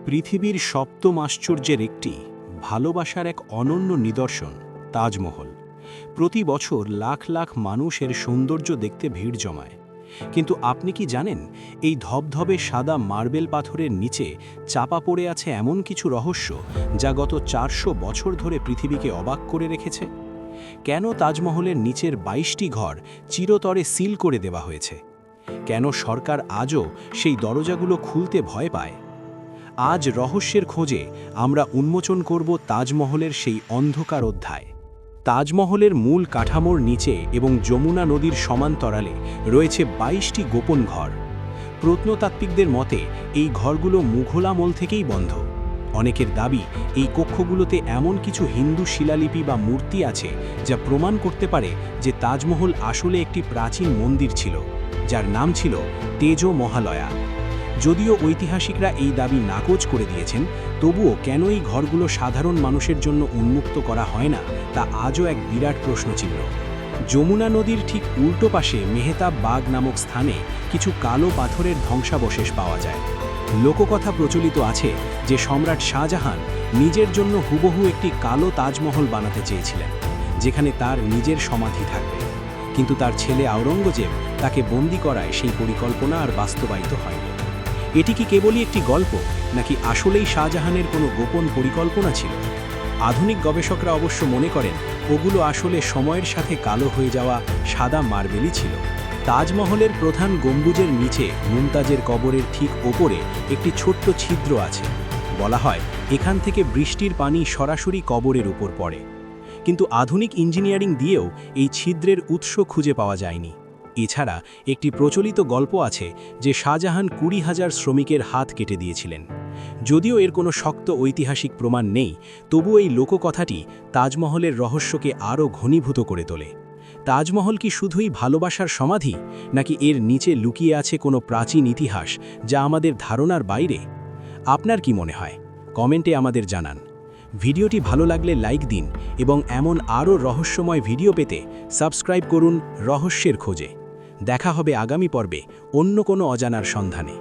পৃথিবীর সপ্তম আশ্চর্যের একটি, ভালোবাসার এক অনন্য নিদর্শন তাজমহল। প্রতি বছর লাখ লাখ মানুষ এর সৌন্দর্য দেখতে ভিড় জমায়। কিন্তু আপনি কি জানেন, এই ধবধবে সাদা মার্বেল পাথরের নিচে চাপা পড়ে আছে এমন কিছু রহস্য, যা গত ৪০০ বছর ধরে পৃথিবীকে অবাক করে রেখেছে? কেন তাজমহলের নিচের ২২টি ঘর চিরতরে সিল করে দেওয়া হয়েছে? কেন সরকার আজও সেই দরজাগুলো খুলতে ভয় পায়? আজ রহস্যের খোঁজে আমরা উন্মোচন করব তাজমহলের সেই অন্ধকার অধ্যায়। তাজমহলের মূল কাঠামোর নিচে এবং যমুনা নদীর সমান্তরালে রয়েছে ২২টি গোপন ঘর। প্রত্নতাত্ত্বিকদের মতে এই ঘরগুলো মুঘল আমল থেকেই বন্ধ। অনেকের দাবি, এই কক্ষগুলোতে এমন কিছু হিন্দু শিলালিপি বা মূর্তি আছে যা প্রমাণ করতে পারে যে তাজমহল আসলে একটি প্রাচীন মন্দির ছিল, যার নাম ছিল তেজ মহালয়া। যদিও ঐতিহাসিকরা এই দাবি নাকচ করে দিয়েছেন, তবুও কেন এই ঘরগুলো সাধারণ মানুষের জন্য উন্মুক্ত করা হয় না, তা আজও এক বিরাট প্রশ্নচিহ্ন। যমুনা নদীর ঠিক উল্টো পাশে মেহতাব বাগ নামক স্থানে কিছু কালো পাথরের ধ্বংসাবশেষ পাওয়া যায়। লোককথা প্রচলিত আছে যে সম্রাট শাহজাহান নিজের জন্য হুবহু একটি কালো তাজমহল বানাতে চেয়েছিলেন, যেখানে তার নিজের সমাধি থাকবে। কিন্তু তার ছেলে আওরঙ্গজেব তাকে বন্দী করায় সেই পরিকল্পনা আর বাস্তবায়িত হয়নি। এটি কি কেবলই একটি গল্প, নাকি আসলেই শাহজাহানের কোনো গোপন পরিকল্পনা ছিল? আধুনিক গবেষকরা অবশ্য মনে করেন ওগুলো আসলে সময়ের সাথে কালো হয়ে যাওয়া সাদা মার্বেলই ছিল। তাজমহলের প্রধান গম্বুজের নিচে মুমতাজের কবরের ঠিক ওপরে একটি ছোট্ট ছিদ্র আছে। বলা হয় এখান থেকে বৃষ্টির পানি সরাসরি কবরের উপর পড়ে। কিন্তু আধুনিক ইঞ্জিনিয়ারিং দিয়েও এই ছিদ্রের উৎস খুঁজে পাওয়া যায়নি। এছাড়া একটি প্রচলিত গল্প আছে যে শাহজাহান ২০,০০০ শ্রমিকের হাত কেটে দিয়েছিলেন। যদিও এর কোনো শক্ত ঐতিহাসিক প্রমাণ নেই, তবু এই লোককথাটি তাজমহলের রহস্যকে আরও ঘনীভূত করে তোলে। তাজমহল কি শুধুই ভালোবাসার সমাধি, নাকি এর নিচে লুকিয়ে আছে কোনো প্রাচীন ইতিহাস যা আমাদের ধারণার বাইরে? আপনার কি মনে হয়? কমেন্টে আমাদের জানান। ভিডিওটি ভালো লাগলে লাইক দিন এবং এমন আরও রহস্যময় ভিডিও পেতে সাবস্ক্রাইব করুন রহস্যের খোঁজে। দেখা হবে আগামী পর্বে অন্য কোনো অজানার সন্ধানে।